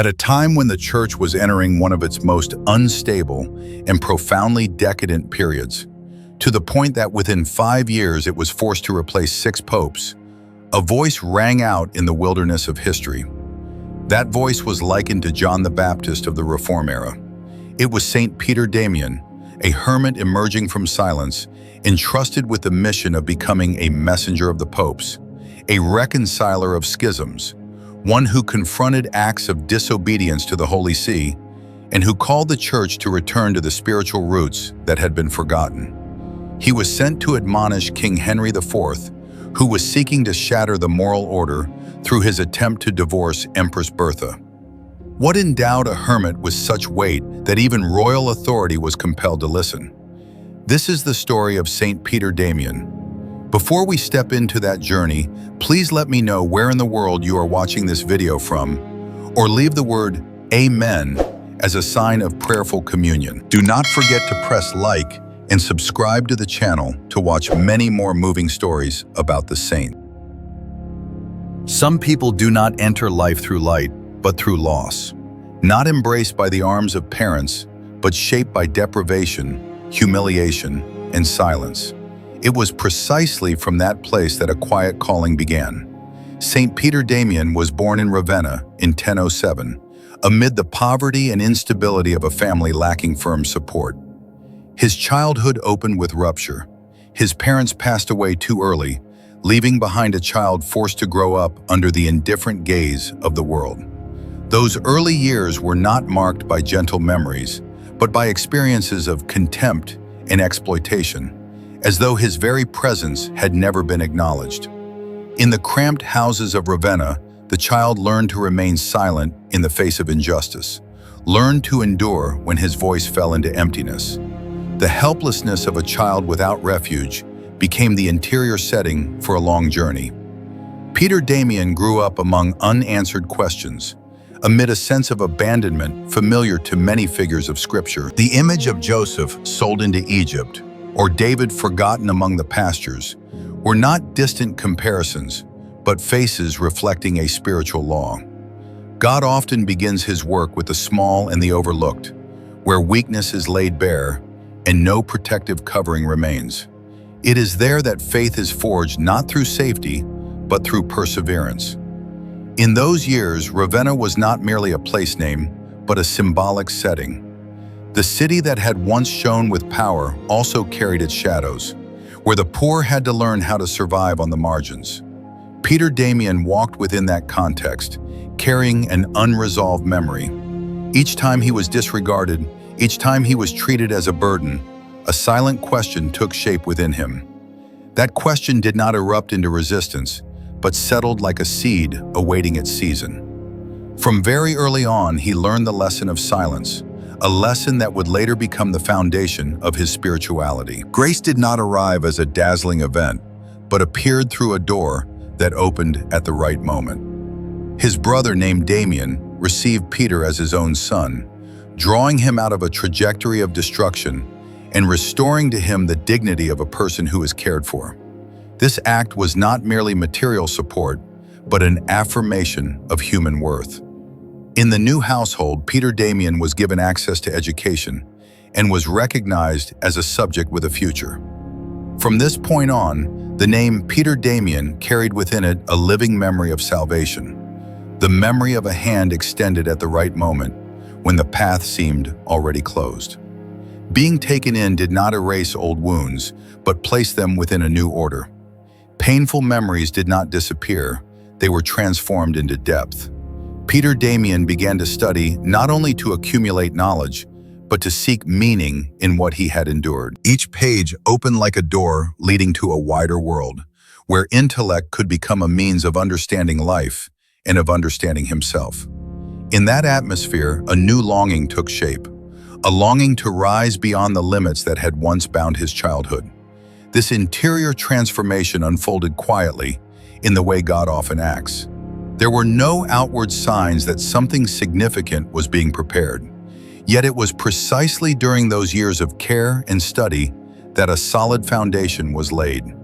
At a time when the church was entering one of its most unstable and profoundly decadent periods, to the point that within 5 years it was forced to replace 6 popes, a voice rang out in the wilderness of history. That voice was likened to John the Baptist of the Reform era. It was St. Peter Damian, a hermit emerging from silence, entrusted with the mission of becoming a messenger of the popes, a reconciler of schisms, one who confronted acts of disobedience to the Holy See, and who called the church to return to the spiritual roots that had been forgotten. He was sent to admonish King Henry IV, who was seeking to shatter the moral order through his attempt to divorce Empress Bertha. What endowed a hermit with such weight that even royal authority was compelled to listen? This is the story of St. Peter Damian. Before we step into that journey, please let me know where in the world you are watching this video from, or leave the word Amen as a sign of prayerful communion. Do not forget to press like and subscribe to the channel to watch many more moving stories about the saint. Some people do not enter life through light, but through loss. Not embraced by the arms of parents, but shaped by deprivation, humiliation, and silence. It was precisely from that place that a quiet calling began. St. Peter Damian was born in Ravenna in 1007, amid the poverty and instability of a family lacking firm support. His childhood opened with rupture. His parents passed away too early, leaving behind a child forced to grow up under the indifferent gaze of the world. Those early years were not marked by gentle memories, but by experiences of contempt and exploitation, as though his very presence had never been acknowledged. In the cramped houses of Ravenna, the child learned to remain silent in the face of injustice, learned to endure when his voice fell into emptiness. The helplessness of a child without refuge became the interior setting for a long journey. Peter Damian grew up among unanswered questions, amid a sense of abandonment familiar to many figures of Scripture. The image of Joseph sold into Egypt, or David forgotten among the pastures, were not distant comparisons, but faces reflecting a spiritual law. God often begins his work with the small and the overlooked, where weakness is laid bare and no protective covering remains. It is there that faith is forged not through safety, but through perseverance. In those years, Ravenna was not merely a place name, but a symbolic setting. The city that had once shone with power also carried its shadows, where the poor had to learn how to survive on the margins. Peter Damian walked within that context, carrying an unresolved memory. Each time he was disregarded, each time he was treated as a burden, a silent question took shape within him. That question did not erupt into resistance, but settled like a seed awaiting its season. From very early on, he learned the lesson of silence, a lesson that would later become the foundation of his spirituality. Grace did not arrive as a dazzling event, but appeared through a door that opened at the right moment. His brother, named Damian, received Peter as his own son, drawing him out of a trajectory of destruction and restoring to him the dignity of a person who is cared for. This act was not merely material support, but an affirmation of human worth. In the new household, Peter Damian was given access to education and was recognized as a subject with a future. From this point on, the name Peter Damian carried within it a living memory of salvation, the memory of a hand extended at the right moment when the path seemed already closed. Being taken in did not erase old wounds, but placed them within a new order. Painful memories did not disappear, they were transformed into depth. Peter Damian began to study not only to accumulate knowledge, but to seek meaning in what he had endured. Each page opened like a door leading to a wider world, where intellect could become a means of understanding life and of understanding himself. In that atmosphere, a new longing took shape, a longing to rise beyond the limits that had once bound his childhood. This interior transformation unfolded quietly, in the way God often acts. There were no outward signs that something significant was being prepared. Yet it was precisely during those years of care and study that a solid foundation was laid.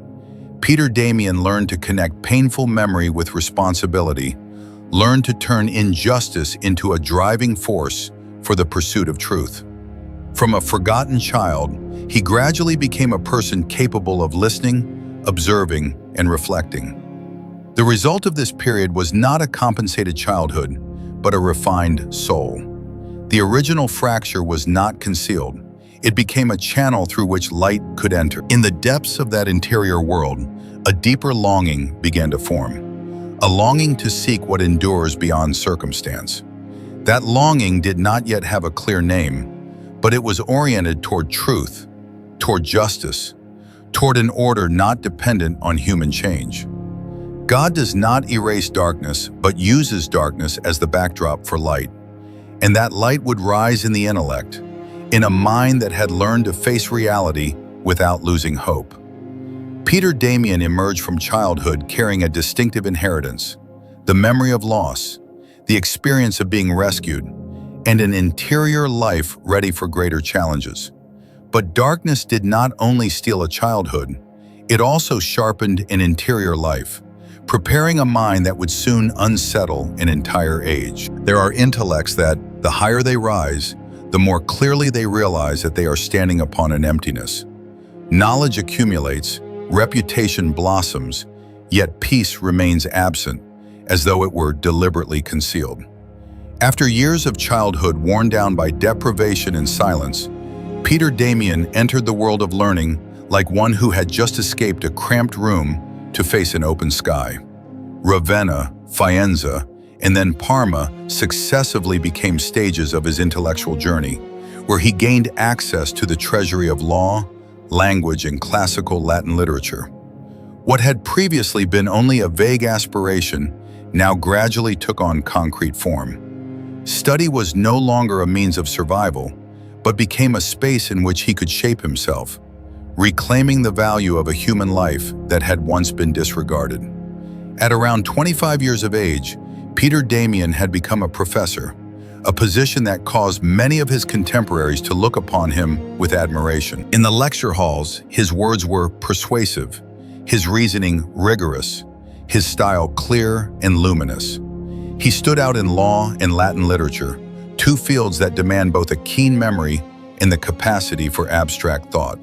Peter Damian learned to connect painful memory with responsibility, learned to turn injustice into a driving force for the pursuit of truth. From a forgotten child, he gradually became a person capable of listening, observing, and reflecting. The result of this period was not a compensated childhood, but a refined soul. The original fracture was not concealed. It became a channel through which light could enter. In the depths of that interior world, a deeper longing began to form, a longing to seek what endures beyond circumstance. That longing did not yet have a clear name, but it was oriented toward truth, toward justice, toward an order not dependent on human change. God does not erase darkness, but uses darkness as the backdrop for light. And that light would rise in the intellect, in a mind that had learned to face reality without losing hope. Peter Damian emerged from childhood carrying a distinctive inheritance, the memory of loss, the experience of being rescued, and an interior life ready for greater challenges. But darkness did not only steal a childhood, it also sharpened an interior life, preparing a mind that would soon unsettle an entire age. There are intellects that, the higher they rise, the more clearly they realize that they are standing upon an emptiness. Knowledge accumulates, reputation blossoms, yet peace remains absent, as though it were deliberately concealed. After years of childhood worn down by deprivation and silence, Peter Damian entered the world of learning like one who had just escaped a cramped room to face an open sky. Ravenna, Faenza, and then Parma successively became stages of his intellectual journey, where he gained access to the treasury of law, language, and classical Latin literature. What had previously been only a vague aspiration now gradually took on concrete form. Study was no longer a means of survival, but became a space in which he could shape himself, reclaiming the value of a human life that had once been disregarded. At around 25 years of age, Peter Damian had become a professor, a position that caused many of his contemporaries to look upon him with admiration. In the lecture halls, his words were persuasive, his reasoning rigorous, his style clear and luminous. He stood out in law and Latin literature, two fields that demand both a keen memory and the capacity for abstract thought.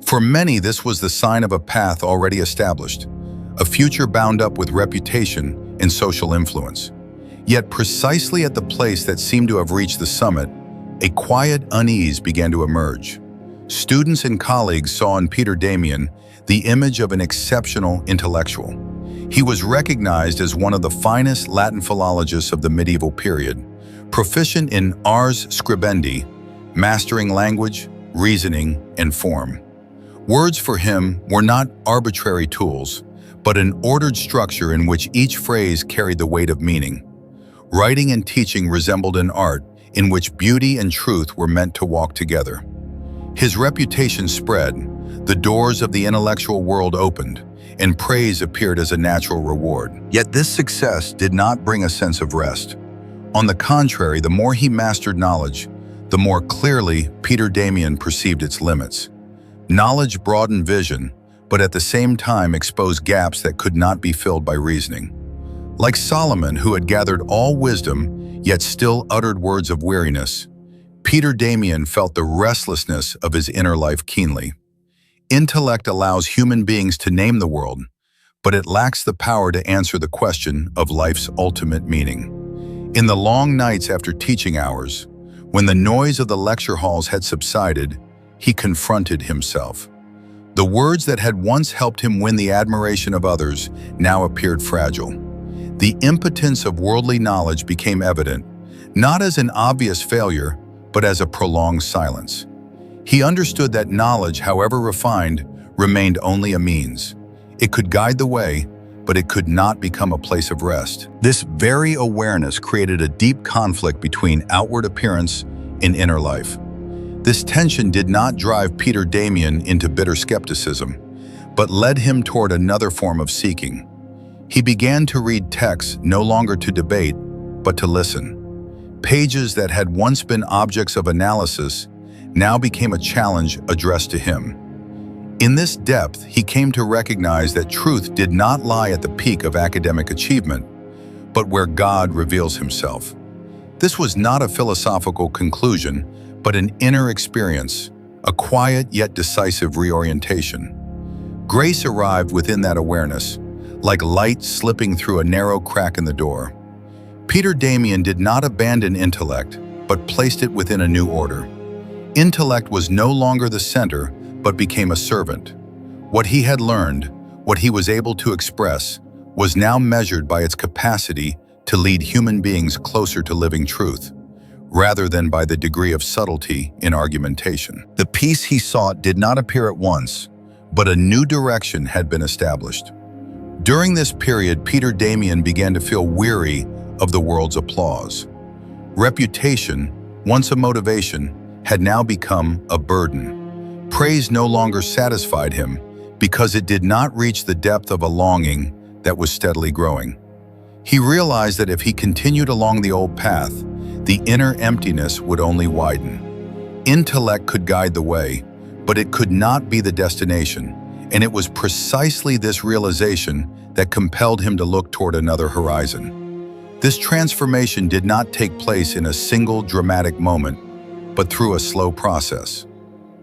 For many, this was the sign of a path already established, a future bound up with reputation and social influence. Yet precisely at the place that seemed to have reached the summit, a quiet unease began to emerge. Students and colleagues saw in Peter Damian the image of an exceptional intellectual. He was recognized as one of the finest Latin philologists of the medieval period, proficient in ars scribendi, mastering language, reasoning, and form. Words for him were not arbitrary tools, but an ordered structure in which each phrase carried the weight of meaning. Writing and teaching resembled an art in which beauty and truth were meant to walk together. His reputation spread, the doors of the intellectual world opened, and praise appeared as a natural reward. Yet this success did not bring a sense of rest. On the contrary, the more he mastered knowledge, the more clearly Peter Damian perceived its limits. Knowledge broadened vision, but at the same time exposed gaps that could not be filled by reasoning. Like Solomon, who had gathered all wisdom, yet still uttered words of weariness, Peter Damian felt the restlessness of his inner life keenly. Intellect allows human beings to name the world, but it lacks the power to answer the question of life's ultimate meaning. In the long nights after teaching hours, when the noise of the lecture halls had subsided, he confronted himself. The words that had once helped him win the admiration of others now appeared fragile. The impotence of worldly knowledge became evident, not as an obvious failure, but as a prolonged silence. He understood that knowledge, however refined, remained only a means. It could guide the way, but it could not become a place of rest. This very awareness created a deep conflict between outward appearance and inner life. This tension did not drive Peter Damian into bitter skepticism, but led him toward another form of seeking. He began to read texts no longer to debate, but to listen. Pages that had once been objects of analysis now became a challenge addressed to him. In this depth, he came to recognize that truth did not lie at the peak of academic achievement, but where God reveals himself. This was not a philosophical conclusion, but an inner experience, a quiet yet decisive reorientation. Grace arrived within that awareness, like light slipping through a narrow crack in the door. Peter Damian did not abandon intellect, but placed it within a new order. Intellect was no longer the center, but became a servant. What he had learned, what he was able to express, was now measured by its capacity to lead human beings closer to living truth, rather than by the degree of subtlety in argumentation. The peace he sought did not appear at once, but a new direction had been established. During this period, Peter Damian began to feel weary of the world's applause. Reputation, once a motivation, had now become a burden. Praise no longer satisfied him because it did not reach the depth of a longing that was steadily growing. He realized that if he continued along the old path, the inner emptiness would only widen. Intellect could guide the way, but it could not be the destination, and it was precisely this realization that compelled him to look toward another horizon. This transformation did not take place in a single dramatic moment, but through a slow process.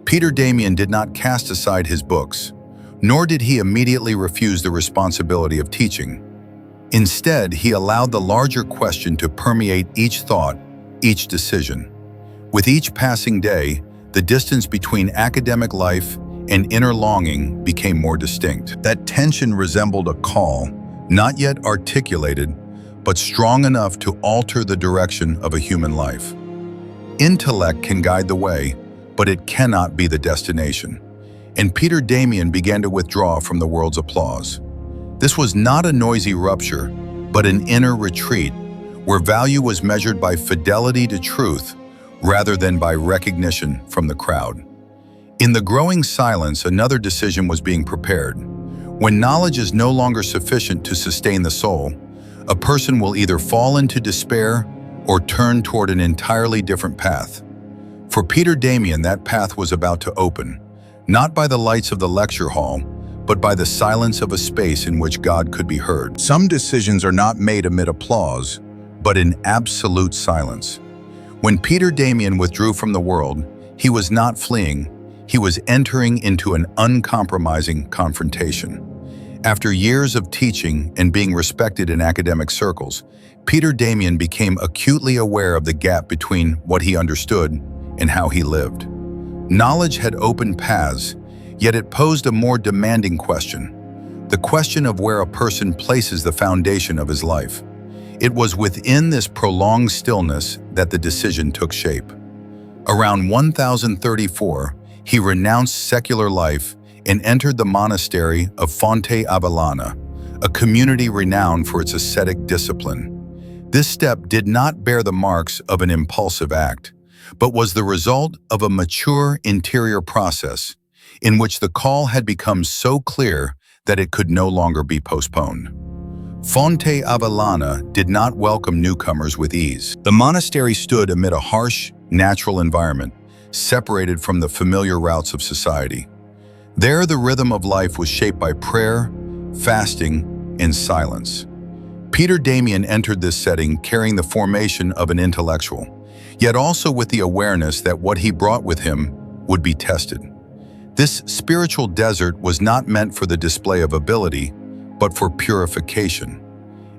Peter Damian did not cast aside his books, nor did he immediately refuse the responsibility of teaching. Instead, he allowed the larger question to permeate each thought, each decision. With each passing day, the distance between academic life and inner longing became more distinct. That tension resembled a call, not yet articulated, but strong enough to alter the direction of a human life. Intellect can guide the way, but it cannot be the destination. And Peter Damian began to withdraw from the world's applause. This was not a noisy rupture, but an inner retreat, where value was measured by fidelity to truth rather than by recognition from the crowd. In the growing silence, another decision was being prepared. When knowledge is no longer sufficient to sustain the soul, a person will either fall into despair or turn toward an entirely different path. For Peter Damian, that path was about to open, not by the lights of the lecture hall, but by the silence of a space in which God could be heard. Some decisions are not made amid applause, but in absolute silence. When Peter Damian withdrew from the world, he was not fleeing, he was entering into an uncompromising confrontation. After years of teaching and being respected in academic circles, Peter Damian became acutely aware of the gap between what he understood and how he lived. Knowledge had opened paths, yet it posed a more demanding question, the question of where a person places the foundation of his life. It was within this prolonged stillness that the decision took shape. Around 1034, he renounced secular life and entered the monastery of Fonte Avellana, a community renowned for its ascetic discipline. This step did not bear the marks of an impulsive act, but was the result of a mature interior process in which the call had become so clear that it could no longer be postponed. Fonte Avellana did not welcome newcomers with ease. The monastery stood amid a harsh, natural environment, separated from the familiar routes of society. There, the rhythm of life was shaped by prayer, fasting, and silence. Peter Damian entered this setting carrying the formation of an intellectual, yet also with the awareness that what he brought with him would be tested. This spiritual desert was not meant for the display of ability, but for purification.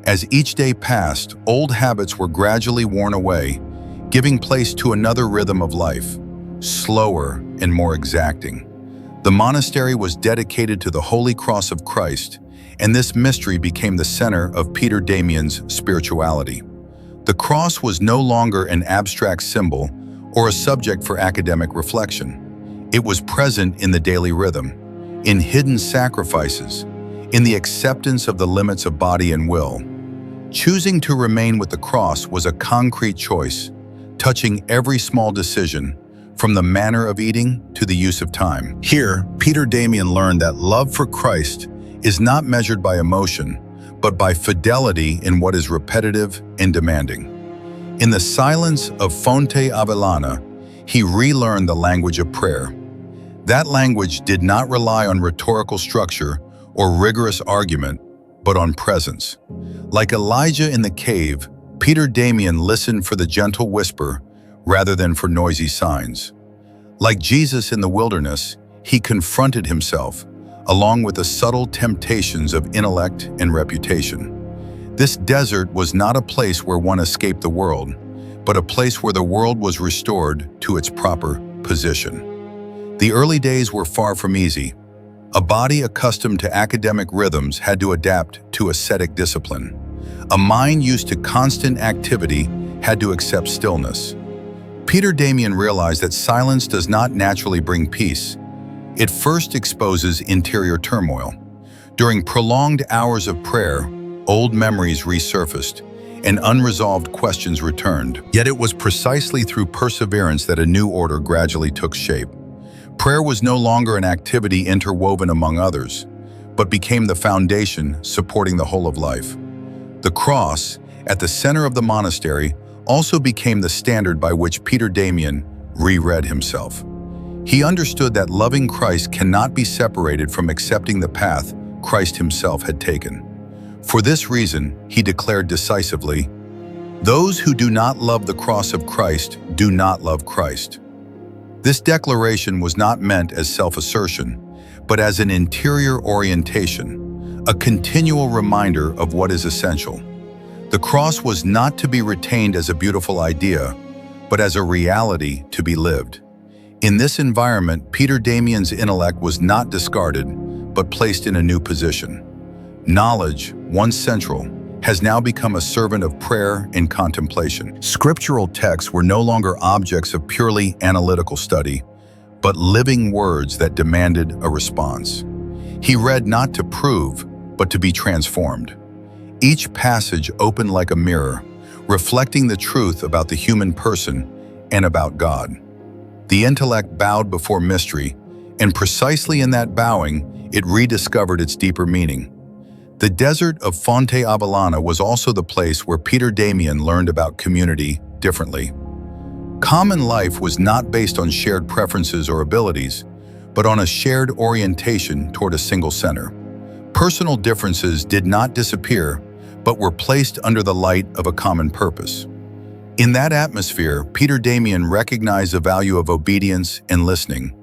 As each day passed, old habits were gradually worn away, giving place to another rhythm of life, slower and more exacting. The monastery was dedicated to the Holy Cross of Christ, and this mystery became the center of Peter Damian's spirituality. The cross was no longer an abstract symbol or a subject for academic reflection. It was present in the daily rhythm, in hidden sacrifices, in the acceptance of the limits of body and will. Choosing to remain with the cross was a concrete choice, touching every small decision, from the manner of eating to the use of time. Here, Peter Damian learned that love for Christ is not measured by emotion, but by fidelity in what is repetitive and demanding. In the silence of Fonte Avellana, he relearned the language of prayer. That language did not rely on rhetorical structure or rigorous argument, but on presence. Like Elijah in the cave, Peter Damian listened for the gentle whisper rather than for noisy signs. Like Jesus in the wilderness, he confronted himself, along with the subtle temptations of intellect and reputation. This desert was not a place where one escaped the world, but a place where the world was restored to its proper position. The early days were far from easy. A body accustomed to academic rhythms had to adapt to ascetic discipline. A mind used to constant activity had to accept stillness. Peter Damian realized that silence does not naturally bring peace. It first exposes interior turmoil. During prolonged hours of prayer, old memories resurfaced, and unresolved questions returned. Yet it was precisely through perseverance that a new order gradually took shape. Prayer was no longer an activity interwoven among others, but became the foundation supporting the whole of life. The cross, at the center of the monastery, also became the standard by which Peter Damian reread himself. He understood that loving Christ cannot be separated from accepting the path Christ himself had taken. For this reason, he declared decisively, "Those who do not love the cross of Christ do not love Christ." This declaration was not meant as self-assertion, but as an interior orientation, a continual reminder of what is essential. The cross was not to be retained as a beautiful idea, but as a reality to be lived. In this environment, Peter Damian's intellect was not discarded, but placed in a new position. Knowledge, once central, has now become a servant of prayer and contemplation. Scriptural texts were no longer objects of purely analytical study, but living words that demanded a response. He read not to prove, but to be transformed. Each passage opened like a mirror, reflecting the truth about the human person and about God. The intellect bowed before mystery, and precisely in that bowing, it rediscovered its deeper meaning. The desert of Fonte Avellana was also the place where Peter Damian learned about community differently. Common life was not based on shared preferences or abilities, but on a shared orientation toward a single center. Personal differences did not disappear, but were placed under the light of a common purpose. In that atmosphere, Peter Damian recognized the value of obedience and listening,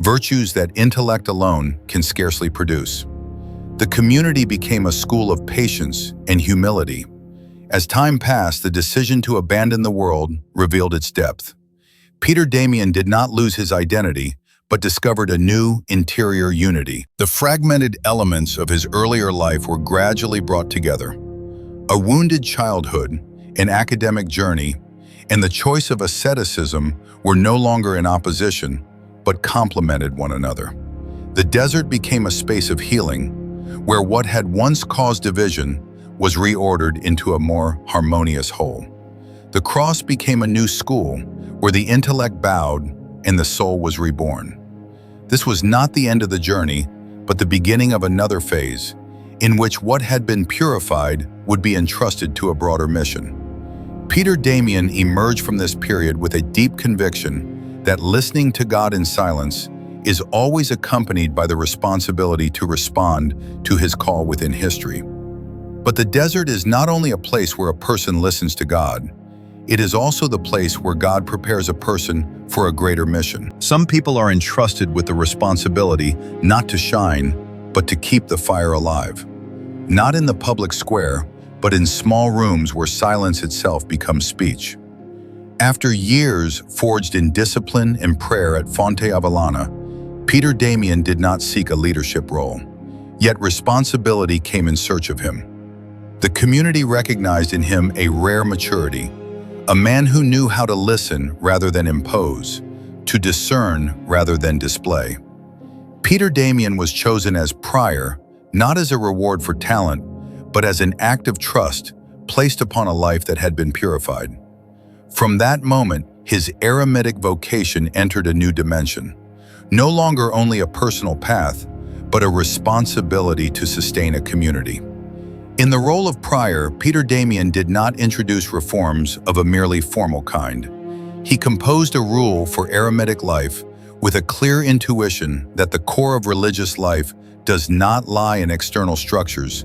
virtues that intellect alone can scarcely produce. The community became a school of patience and humility. As time passed, the decision to abandon the world revealed its depth. Peter Damian did not lose his identity, but discovered a new interior unity. The fragmented elements of his earlier life were gradually brought together. A wounded childhood, an academic journey, and the choice of asceticism were no longer in opposition, but complemented one another. The desert became a space of healing, where what had once caused division was reordered into a more harmonious whole. The cross became a new school, where the intellect bowed and the soul was reborn. This was not the end of the journey, but the beginning of another phase, in which what had been purified would be entrusted to a broader mission. Peter Damian emerged from this period with a deep conviction that listening to God in silence is always accompanied by the responsibility to respond to his call within history. But the desert is not only a place where a person listens to God, it is also the place where God prepares a person for a greater mission. Some people are entrusted with the responsibility not to shine, but to keep the fire alive. Not in the public square, but in small rooms where silence itself becomes speech. After years forged in discipline and prayer at Fonte Avellana, Peter Damian did not seek a leadership role, yet responsibility came in search of him. The community recognized in him a rare maturity, a man who knew how to listen rather than impose, to discern rather than display. Peter Damian was chosen as prior, not as a reward for talent, but as an act of trust placed upon a life that had been purified. From that moment, his eremitic vocation entered a new dimension, no longer only a personal path, but a responsibility to sustain a community. In the role of prior, Peter Damian did not introduce reforms of a merely formal kind. He composed a rule for eremitic life with a clear intuition that the core of religious life does not lie in external structures,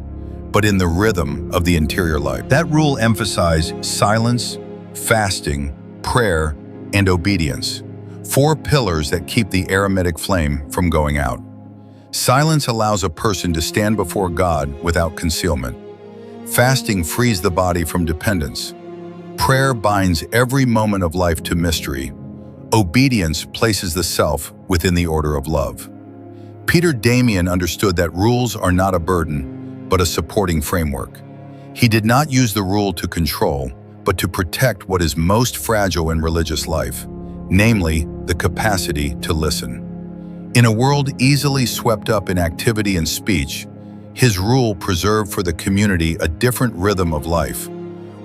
but in the rhythm of the interior life. That rule emphasized silence, fasting, prayer, and obedience, 4 pillars that keep the eremitic flame from going out. Silence allows a person to stand before God without concealment. Fasting frees the body from dependence. Prayer binds every moment of life to mystery. Obedience places the self within the order of love. Peter Damian understood that rules are not a burden, but a supporting framework. He did not use the rule to control, but to protect what is most fragile in religious life, namely the capacity to listen. In a world easily swept up in activity and speech, his rule preserved for the community a different rhythm of life,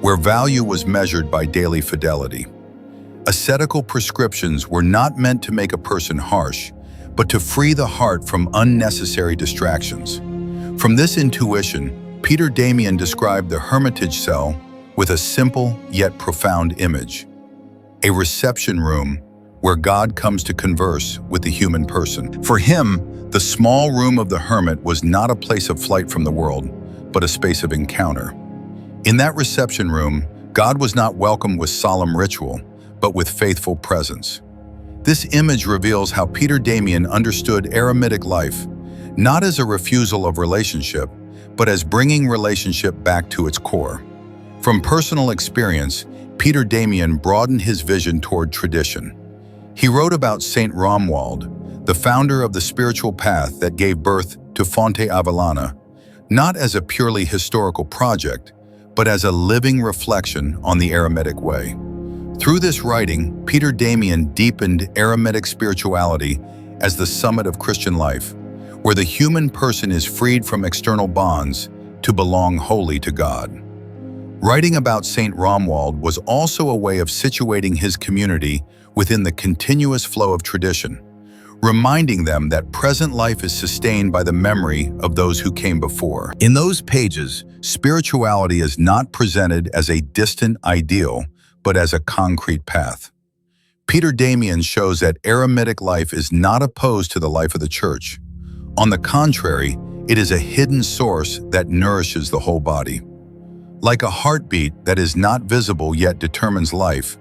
where value was measured by daily fidelity. Ascetical prescriptions were not meant to make a person harsh, but to free the heart from unnecessary distractions. From this intuition, Peter Damian described the hermitage cell with a simple yet profound image: a reception room where God comes to converse with the human person. For him, the small room of the hermit was not a place of flight from the world, but a space of encounter. In that reception room, God was not welcomed with solemn ritual, but with faithful presence. This image reveals how Peter Damian understood eremitic life, not as a refusal of relationship, but as bringing relationship back to its core. From personal experience, Peter Damian broadened his vision toward tradition. He wrote about Saint Romuald, the founder of the spiritual path that gave birth to Fonte Avellana, not as a purely historical project, but as a living reflection on the eremitic way. Through this writing, Peter Damian deepened eremitic spirituality as the summit of Christian life, where the human person is freed from external bonds to belong wholly to God. Writing about Saint Romuald was also a way of situating his community within the continuous flow of tradition, reminding them that present life is sustained by the memory of those who came before. In those pages, spirituality is not presented as a distant ideal, but as a concrete path. Peter Damian shows that eremitic life is not opposed to the life of the Church. On the contrary, it is a hidden source that nourishes the whole body. Like a heartbeat that is not visible yet determines life,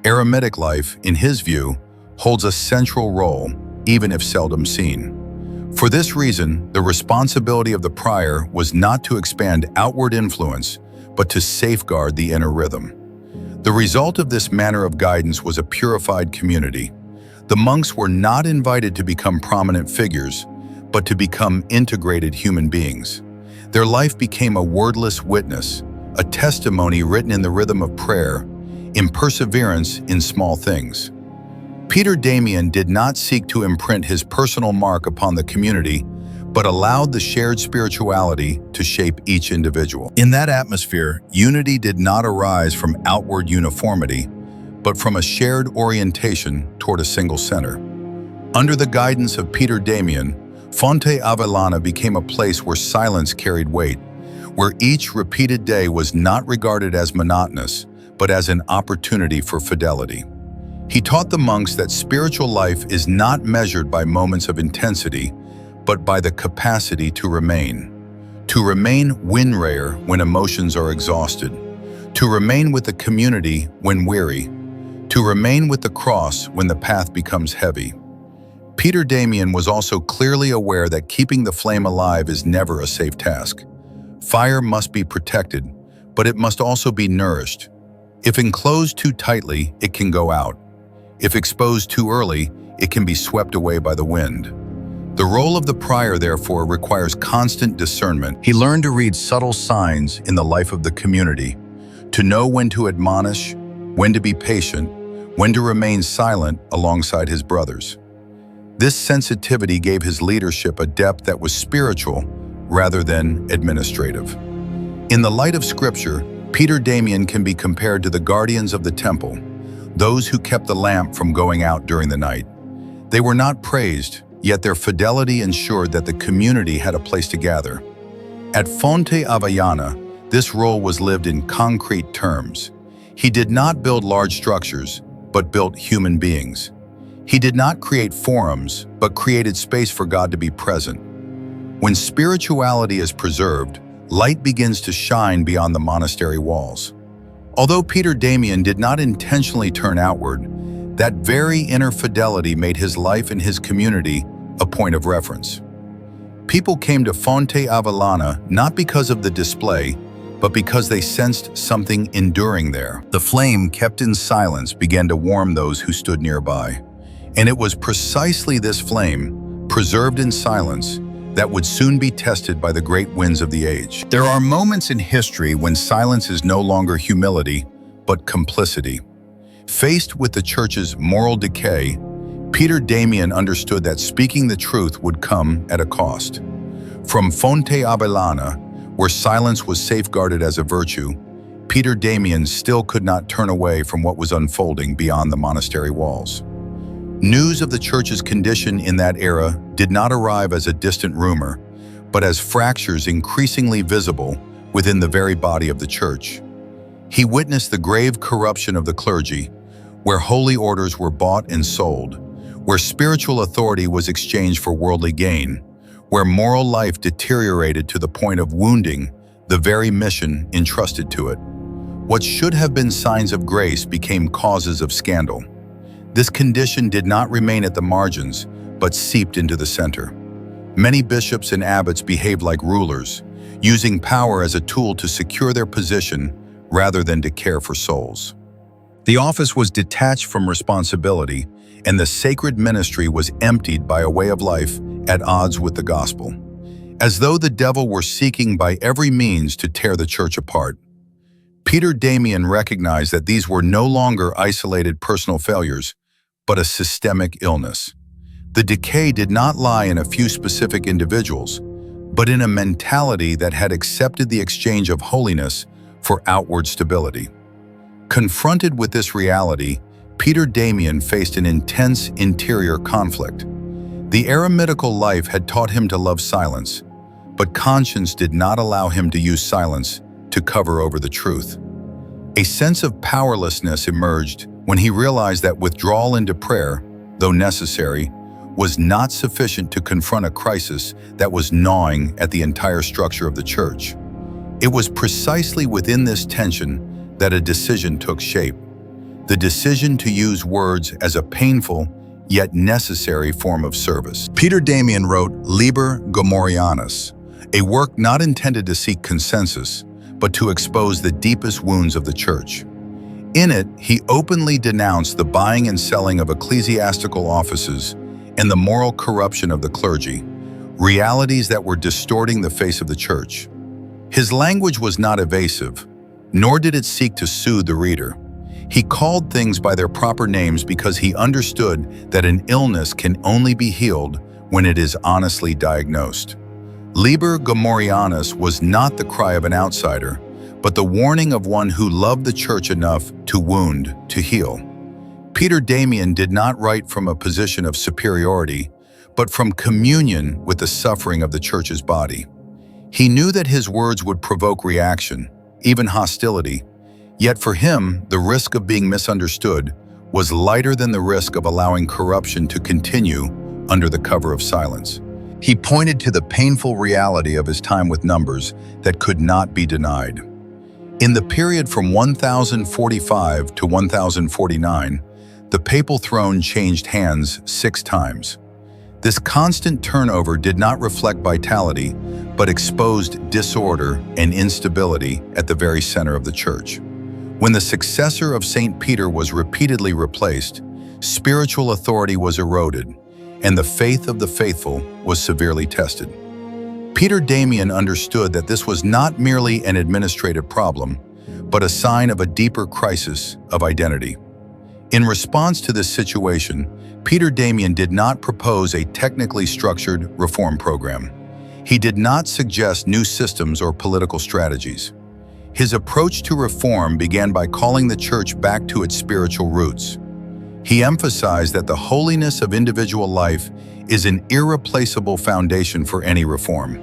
eremitic life, in his view, holds a central role, even if seldom seen. For this reason, the responsibility of the prior was not to expand outward influence, but to safeguard the inner rhythm. The result of this manner of guidance was a purified community. The monks were not invited to become prominent figures, but to become integrated human beings. Their life became a wordless witness, a testimony written in the rhythm of prayer, in perseverance in small things. Peter Damian did not seek to imprint his personal mark upon the community, but allowed the shared spirituality to shape each individual. In that atmosphere, unity did not arise from outward uniformity, but from a shared orientation toward a single center. Under the guidance of Peter Damian, Fonte Avellana became a place where silence carried weight, where each repeated day was not regarded as monotonous, but as an opportunity for fidelity. He taught the monks that spiritual life is not measured by moments of intensity, but by the capacity to remain. To remain winrare when emotions are exhausted, to remain with the community when weary, to remain with the cross when the path becomes heavy. Peter Damian was also clearly aware that keeping the flame alive is never a safe task. Fire must be protected, but it must also be nourished. If enclosed too tightly, it can go out. If exposed too early, it can be swept away by the wind. The role of the prior, therefore, requires constant discernment. He learned to read subtle signs in the life of the community, to know when to admonish, when to be patient, when to remain silent alongside his brothers. This sensitivity gave his leadership a depth that was spiritual rather than administrative. In the light of Scripture, Peter Damian can be compared to the guardians of the temple, those who kept the lamp from going out during the night. They were not praised, yet their fidelity ensured that the community had a place to gather. At Fonte Avellana, this role was lived in concrete terms. He did not build large structures, but built human beings. He did not create forums, but created space for God to be present. When spirituality is preserved, light begins to shine beyond the monastery walls. Although Peter Damian did not intentionally turn outward, that very inner fidelity made his life and his community a point of reference. People came to Fonte Avellana not because of the display, but because they sensed something enduring there. The flame, kept in silence, began to warm those who stood nearby. And it was precisely this flame, preserved in silence, that would soon be tested by the great winds of the age. There are moments in history when silence is no longer humility, but complicity. Faced with the church's moral decay, Peter Damian understood that speaking the truth would come at a cost. From Fonte Avellana, where silence was safeguarded as a virtue, Peter Damian still could not turn away from what was unfolding beyond the monastery walls. News of the church's condition in that era did not arrive as a distant rumor, but as fractures increasingly visible within the very body of the church. He witnessed the grave corruption of the clergy, where holy orders were bought and sold, where spiritual authority was exchanged for worldly gain, where moral life deteriorated to the point of wounding the very mission entrusted to it. What should have been signs of grace became causes of scandal. This condition did not remain at the margins, but seeped into the center. Many bishops and abbots behaved like rulers, using power as a tool to secure their position rather than to care for souls. The office was detached from responsibility, and the sacred ministry was emptied by a way of life at odds with the gospel, as though the devil were seeking by every means to tear the church apart. Peter Damian recognized that these were no longer isolated personal failures, but a systemic illness. The decay did not lie in a few specific individuals, but in a mentality that had accepted the exchange of holiness for outward stability. Confronted with this reality, Peter Damian faced an intense interior conflict. The eremitical life had taught him to love silence, but conscience did not allow him to use silence to cover over the truth. A sense of powerlessness emerged when he realized that withdrawal into prayer, though necessary, was not sufficient to confront a crisis that was gnawing at the entire structure of the church. It was precisely within this tension that a decision took shape. The decision to use words as a painful yet necessary form of service. Peter Damian wrote Liber Gomorianus, a work not intended to seek consensus, but to expose the deepest wounds of the church. In it, he openly denounced the buying and selling of ecclesiastical offices and the moral corruption of the clergy, realities that were distorting the face of the church. His language was not evasive, nor did it seek to soothe the reader. He called things by their proper names because he understood that an illness can only be healed when it is honestly diagnosed. Liber Gomorianus was not the cry of an outsider, but the warning of one who loved the church enough to wound, to heal. Peter Damian did not write from a position of superiority, but from communion with the suffering of the church's body. He knew that his words would provoke reaction, even hostility, yet for him, the risk of being misunderstood was lighter than the risk of allowing corruption to continue under the cover of silence. He pointed to the painful reality of his time with numbers that could not be denied. In the period from 1045 to 1049, the papal throne changed hands 6 times. This constant turnover did not reflect vitality, but exposed disorder and instability at the very center of the church. When the successor of St. Peter was repeatedly replaced, spiritual authority was eroded, and the faith of the faithful was severely tested. Peter Damian understood that this was not merely an administrative problem, but a sign of a deeper crisis of identity. In response to this situation, Peter Damian did not propose a technically structured reform program. He did not suggest new systems or political strategies. His approach to reform began by calling the church back to its spiritual roots. He emphasized that the holiness of individual life is an irreplaceable foundation for any reform.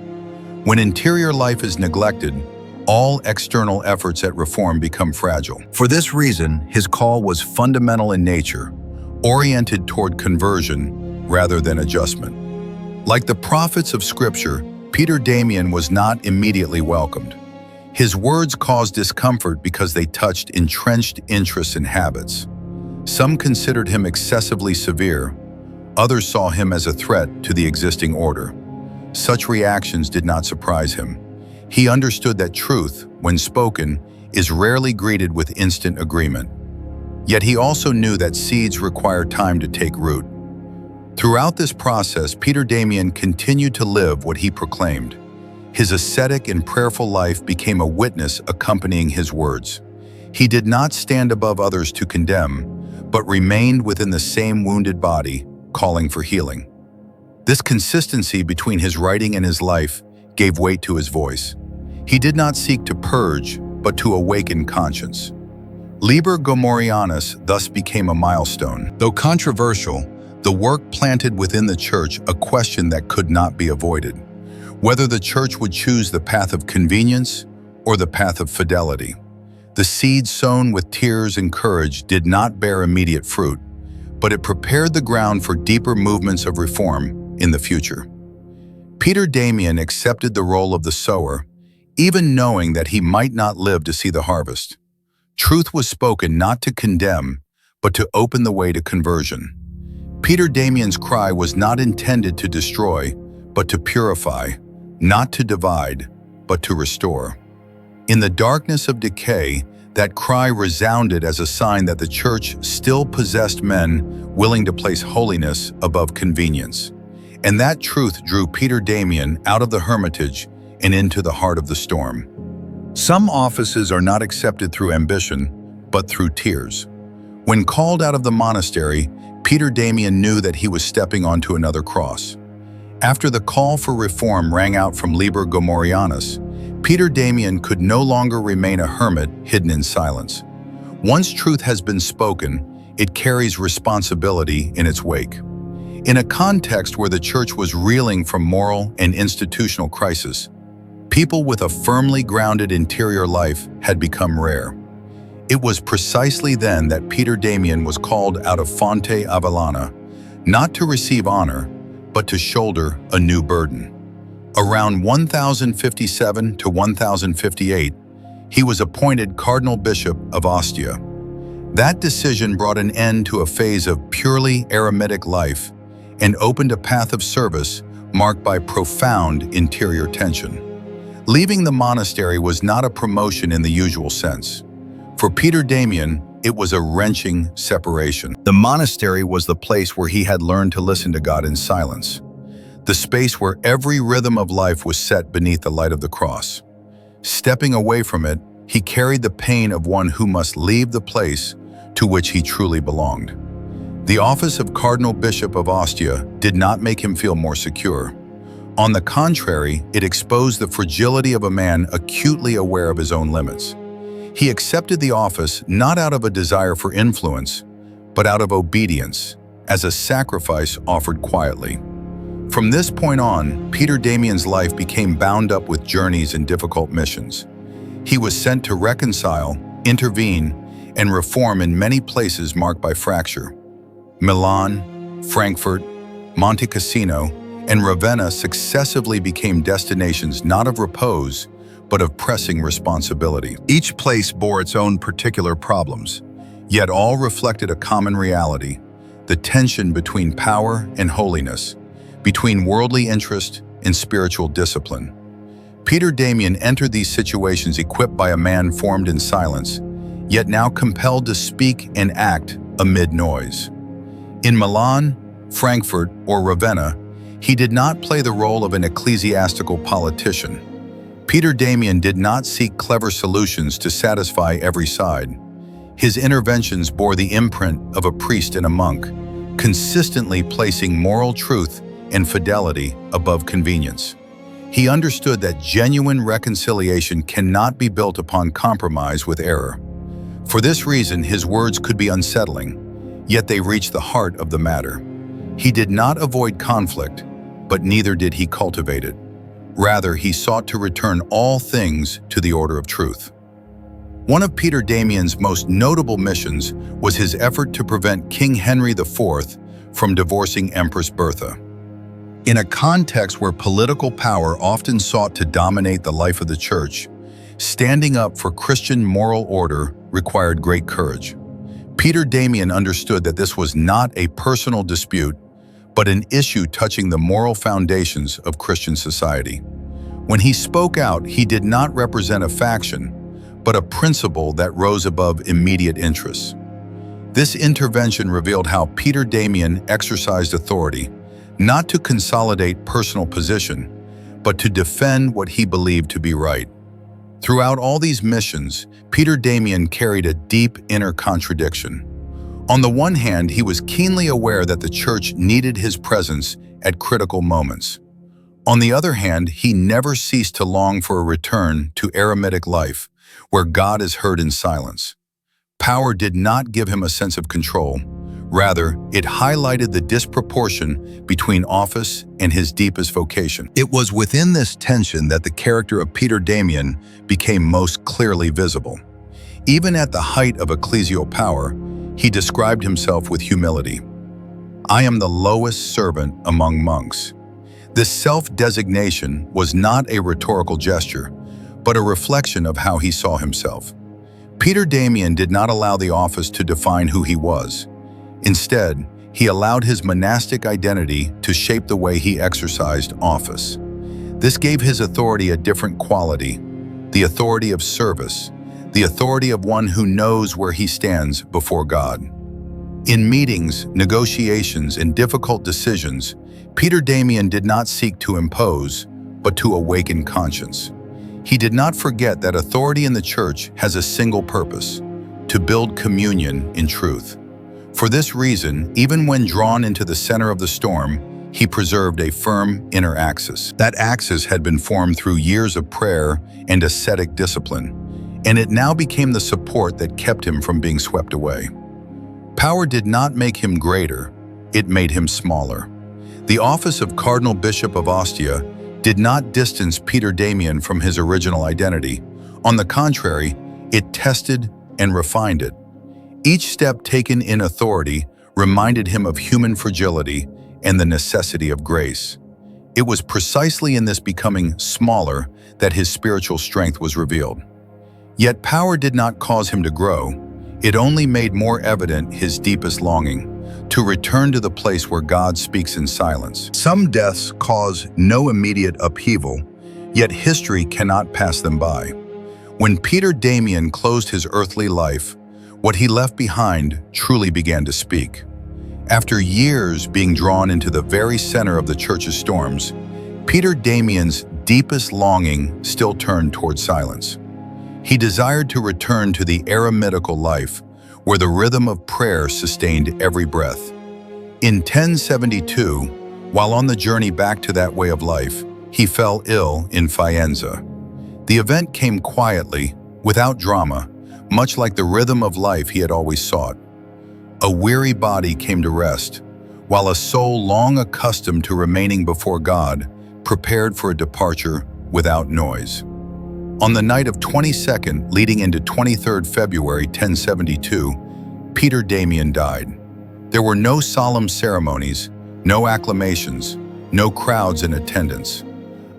When interior life is neglected, all external efforts at reform become fragile. For this reason, his call was fundamental in nature, oriented toward conversion rather than adjustment. Like the prophets of Scripture, Peter Damian was not immediately welcomed. His words caused discomfort because they touched entrenched interests and habits. Some considered him excessively severe. Others saw him as a threat to the existing order. Such reactions did not surprise him. He understood that truth, when spoken, is rarely greeted with instant agreement. Yet he also knew that seeds require time to take root. Throughout this process, Peter Damian continued to live what he proclaimed. His ascetic and prayerful life became a witness accompanying his words. He did not stand above others to condemn, but remained within the same wounded body, calling for healing. This consistency between his writing and his life gave weight to his voice. He did not seek to purge, but to awaken conscience. Liber Gomorianus thus became a milestone. Though controversial, the work planted within the church a question that could not be avoided: whether the church would choose the path of convenience or the path of fidelity. The seed sown with tears and courage did not bear immediate fruit, but it prepared the ground for deeper movements of reform in the future. Peter Damian accepted the role of the sower, even knowing that he might not live to see the harvest. Truth was spoken not to condemn, but to open the way to conversion. Peter Damian's cry was not intended to destroy, but to purify, not to divide, but to restore. In the darkness of decay, that cry resounded as a sign that the church still possessed men willing to place holiness above convenience. And that truth drew Peter Damian out of the hermitage and into the heart of the storm. Some offices are not accepted through ambition, but through tears. When called out of the monastery, Peter Damian knew that he was stepping onto another cross. After the call for reform rang out from Liber Gomorianus, Peter Damian could no longer remain a hermit hidden in silence. Once truth has been spoken, it carries responsibility in its wake. In a context where the church was reeling from moral and institutional crisis, people with a firmly grounded interior life had become rare. It was precisely then that Peter Damian was called out of Fonte Avellana, not to receive honor, but to shoulder a new burden. Around 1057 to 1058, he was appointed Cardinal Bishop of Ostia. That decision brought an end to a phase of purely eremitic life and opened a path of service marked by profound interior tension. Leaving the monastery was not a promotion in the usual sense. For Peter Damian, it was a wrenching separation. The monastery was the place where he had learned to listen to God in silence, the space where every rhythm of life was set beneath the light of the cross. Stepping away from it, he carried the pain of one who must leave the place to which he truly belonged. The office of Cardinal Bishop of Ostia did not make him feel more secure. On the contrary, it exposed the fragility of a man acutely aware of his own limits. He accepted the office not out of a desire for influence, but out of obedience, as a sacrifice offered quietly. From this point on, Peter Damian's life became bound up with journeys and difficult missions. He was sent to reconcile, intervene, and reform in many places marked by fracture. Milan, Frankfurt, Monte Cassino, and Ravenna successively became destinations not of repose, but of pressing responsibility. Each place bore its own particular problems, yet all reflected a common reality: the tension between power and holiness, between worldly interest and spiritual discipline. Peter Damian entered these situations equipped by a man formed in silence, yet now compelled to speak and act amid noise. In Milan, Frankfurt, or Ravenna, he did not play the role of an ecclesiastical politician. Peter Damian did not seek clever solutions to satisfy every side. His interventions bore the imprint of a priest and a monk, consistently placing moral truth and fidelity above convenience. He understood that genuine reconciliation cannot be built upon compromise with error. For this reason, his words could be unsettling, yet they reached the heart of the matter. He did not avoid conflict, but neither did he cultivate it. Rather, he sought to return all things to the order of truth. One of Peter Damian's most notable missions was his effort to prevent King Henry IV from divorcing Empress Bertha. In a context where political power often sought to dominate the life of the church, standing up for Christian moral order required great courage. Peter Damian understood that this was not a personal dispute, but an issue touching the moral foundations of Christian society. When he spoke out, he did not represent a faction, but a principle that rose above immediate interests. This intervention revealed how Peter Damian exercised authority, not to consolidate personal position, but to defend what he believed to be right. Throughout all these missions, Peter Damian carried a deep inner contradiction. On the one hand, he was keenly aware that the church needed his presence at critical moments. On the other hand, he never ceased to long for a return to eremitic life, where God is heard in silence. Power did not give him a sense of control. Rather, it highlighted the disproportion between office and his deepest vocation. It was within this tension that the character of Peter Damian became most clearly visible. Even at the height of ecclesial power, he described himself with humility. "I am the lowest servant among monks." This self-designation was not a rhetorical gesture, but a reflection of how he saw himself. Peter Damian did not allow the office to define who he was. Instead, he allowed his monastic identity to shape the way he exercised office. This gave his authority a different quality, the authority of service, the authority of one who knows where he stands before God. In meetings, negotiations, and difficult decisions, Peter Damian did not seek to impose, but to awaken conscience. He did not forget that authority in the church has a single purpose: to build communion in truth. For this reason, even when drawn into the center of the storm, he preserved a firm inner axis. That axis had been formed through years of prayer and ascetic discipline, and it now became the support that kept him from being swept away. Power did not make him greater, it made him smaller. The office of Cardinal Bishop of Ostia did not distance Peter Damian from his original identity. On the contrary, it tested and refined it. Each step taken in authority reminded him of human fragility and the necessity of grace. It was precisely in this becoming smaller that his spiritual strength was revealed. Yet power did not cause him to grow. It only made more evident his deepest longing: to return to the place where God speaks in silence. Some deaths cause no immediate upheaval, yet history cannot pass them by. When Peter Damian closed his earthly life, what he left behind truly began to speak. After years being drawn into the very center of the church's storms, Peter Damian's deepest longing still turned toward silence. He desired to return to the eremitical life, where the rhythm of prayer sustained every breath. In 1072, while on the journey back to that way of life, he fell ill in Faenza. The event came quietly, without drama, much like the rhythm of life he had always sought. A weary body came to rest, while a soul long accustomed to remaining before God prepared for a departure without noise. On the night of 22nd leading into 23rd February 1072, Peter Damian died. There were no solemn ceremonies, no acclamations, no crowds in attendance.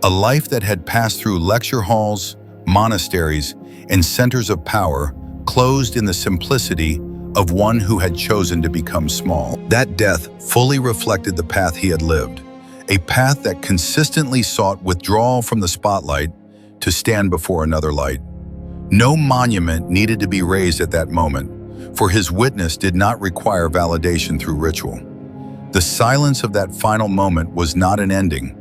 A life that had passed through lecture halls, monasteries, and centers of power closed in the simplicity of one who had chosen to become small. That death fully reflected the path he had lived, a path that consistently sought withdrawal from the spotlight to stand before another light. No monument needed to be raised at that moment, for his witness did not require validation through ritual. The silence of that final moment was not an ending.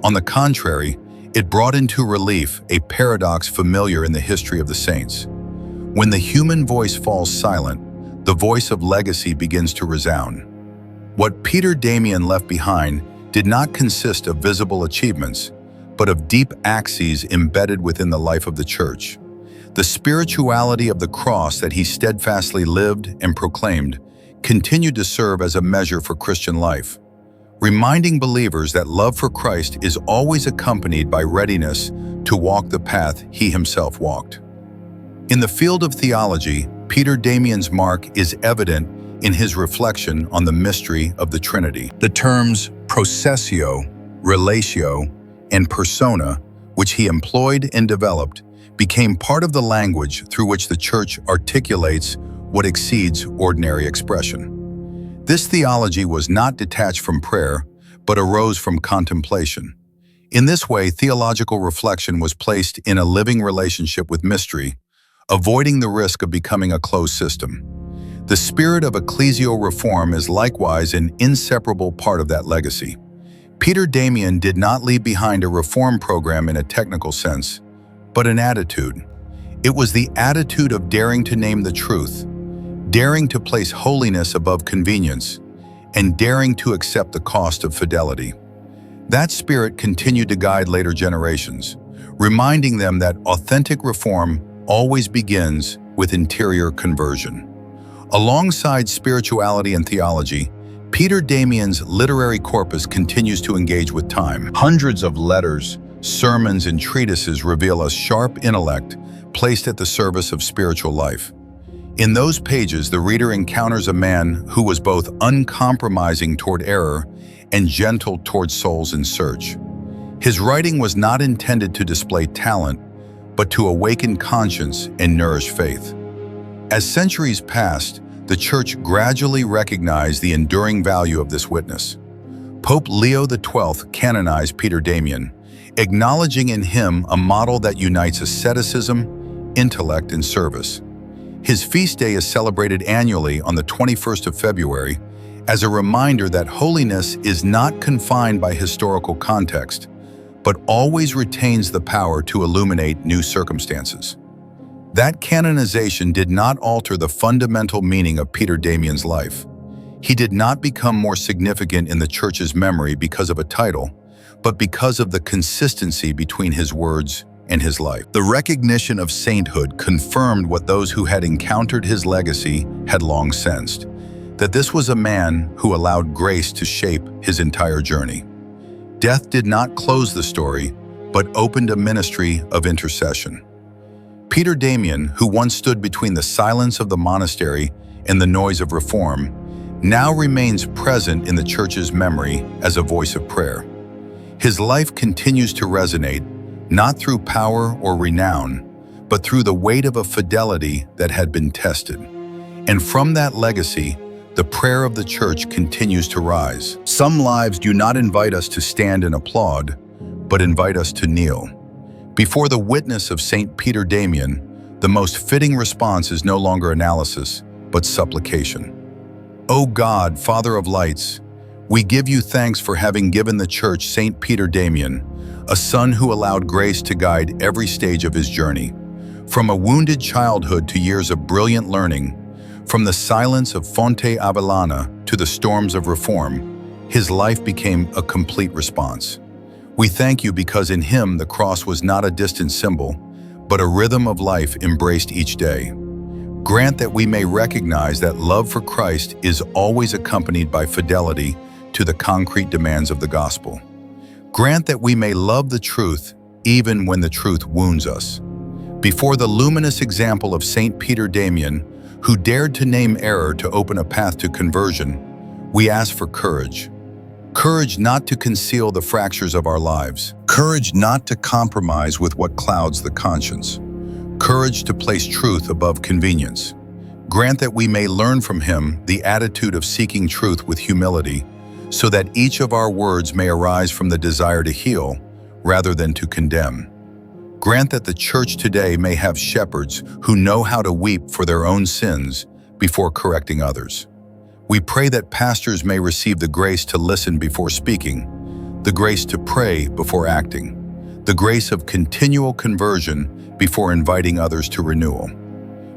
On the contrary, it brought into relief a paradox familiar in the history of the saints. When the human voice falls silent, the voice of legacy begins to resound. What Peter Damian left behind did not consist of visible achievements, but of deep axes embedded within the life of the church. The spirituality of the cross that he steadfastly lived and proclaimed continued to serve as a measure for Christian life, reminding believers that love for Christ is always accompanied by readiness to walk the path he himself walked. In the field of theology, Peter Damian's mark is evident in his reflection on the mystery of the Trinity. The terms processio relatio, and persona, which he employed and developed, became part of the language through which the Church articulates what exceeds ordinary expression. This theology was not detached from prayer, but arose from contemplation. In this way, theological reflection was placed in a living relationship with mystery, avoiding the risk of becoming a closed system. The spirit of ecclesial reform is likewise an inseparable part of that legacy. Peter Damian did not leave behind a reform program in a technical sense, but an attitude. It was the attitude of daring to name the truth, daring to place holiness above convenience, and daring to accept the cost of fidelity. That spirit continued to guide later generations, reminding them that authentic reform always begins with interior conversion. Alongside spirituality and theology, Peter Damian's literary corpus continues to engage with time. Hundreds of letters, sermons, and treatises reveal a sharp intellect placed at the service of spiritual life. In those pages, the reader encounters a man who was both uncompromising toward error and gentle toward souls in search. His writing was not intended to display talent, but to awaken conscience and nourish faith. As centuries passed, the Church gradually recognized the enduring value of this witness. Pope Leo XII canonized Peter Damian, acknowledging in him a model that unites asceticism, intellect, and service. His feast day is celebrated annually on the 21st of February as a reminder that holiness is not confined by historical context, but always retains the power to illuminate new circumstances. That canonization did not alter the fundamental meaning of Peter Damian's life. He did not become more significant in the Church's memory because of a title, but because of the consistency between his words and his life. The recognition of sainthood confirmed what those who had encountered his legacy had long sensed, that this was a man who allowed grace to shape his entire journey. Death did not close the story, but opened a ministry of intercession. Peter Damian, who once stood between the silence of the monastery and the noise of reform, now remains present in the Church's memory as a voice of prayer. His life continues to resonate, not through power or renown, but through the weight of a fidelity that had been tested. And from that legacy, the prayer of the Church continues to rise. Some lives do not invite us to stand and applaud, but invite us to kneel. Before the witness of St. Peter Damian, the most fitting response is no longer analysis, but supplication. O God, Father of lights, we give you thanks for having given the Church St. Peter Damian, a son who allowed grace to guide every stage of his journey. From a wounded childhood to years of brilliant learning, from the silence of Fonte Avellana to the storms of reform, his life became a complete response. We thank you because in him the cross was not a distant symbol, but a rhythm of life embraced each day. Grant that we may recognize that love for Christ is always accompanied by fidelity to the concrete demands of the gospel. Grant that we may love the truth even when the truth wounds us. Before the luminous example of St. Peter Damian, who dared to name error to open a path to conversion, we ask for courage. Courage not to conceal the fractures of our lives. Courage not to compromise with what clouds the conscience. Courage to place truth above convenience. Grant that we may learn from him the attitude of seeking truth with humility, so that each of our words may arise from the desire to heal rather than to condemn. Grant that the Church today may have shepherds who know how to weep for their own sins before correcting others. We pray that pastors may receive the grace to listen before speaking, the grace to pray before acting, the grace of continual conversion before inviting others to renewal.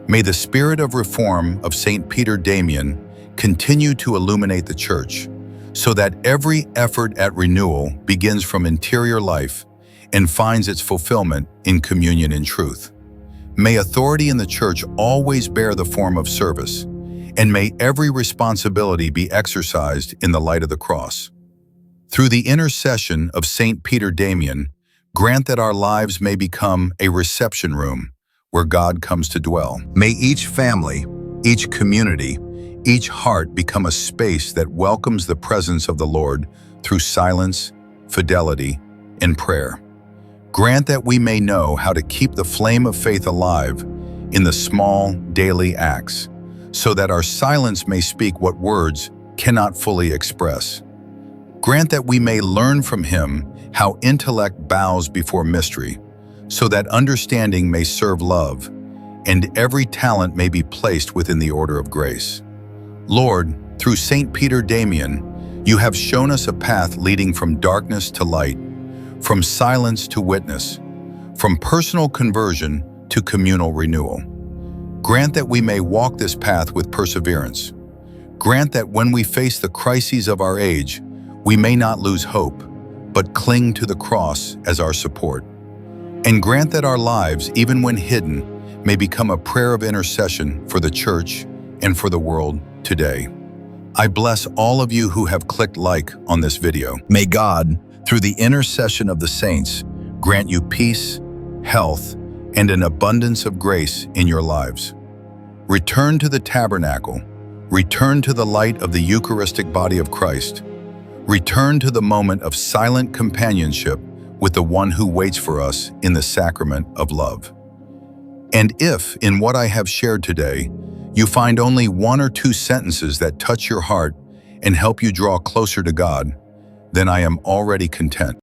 May the spirit of reform of St. Peter Damian continue to illuminate the Church, so that every effort at renewal begins from interior life and finds its fulfillment in communion in truth. May authority in the Church always bear the form of service, and may every responsibility be exercised in the light of the cross. Through the intercession of St. Peter Damian, grant that our lives may become a reception room where God comes to dwell. May each family, each community, each heart become a space that welcomes the presence of the Lord through silence, fidelity, and prayer. Grant that we may know how to keep the flame of faith alive in the small, daily acts, so that our silence may speak what words cannot fully express. Grant that we may learn from him how intellect bows before mystery, so that understanding may serve love, and every talent may be placed within the order of grace. Lord, through St. Peter Damian, you have shown us a path leading from darkness to light, from silence to witness, from personal conversion to communal renewal. Grant that we may walk this path with perseverance. Grant that when we face the crises of our age, we may not lose hope, but cling to the cross as our support. And grant that our lives, even when hidden, may become a prayer of intercession for the church and for the world today. I bless all of you who have clicked like on this video. May God, through the intercession of the saints, grant you peace, health, and an abundance of grace in your lives. Return to the tabernacle. Return to the light of the Eucharistic body of Christ. Return to the moment of silent companionship with the one who waits for us in the sacrament of love. And if, in what I have shared today, you find only one or two sentences that touch your heart and help you draw closer to God, then I am already content.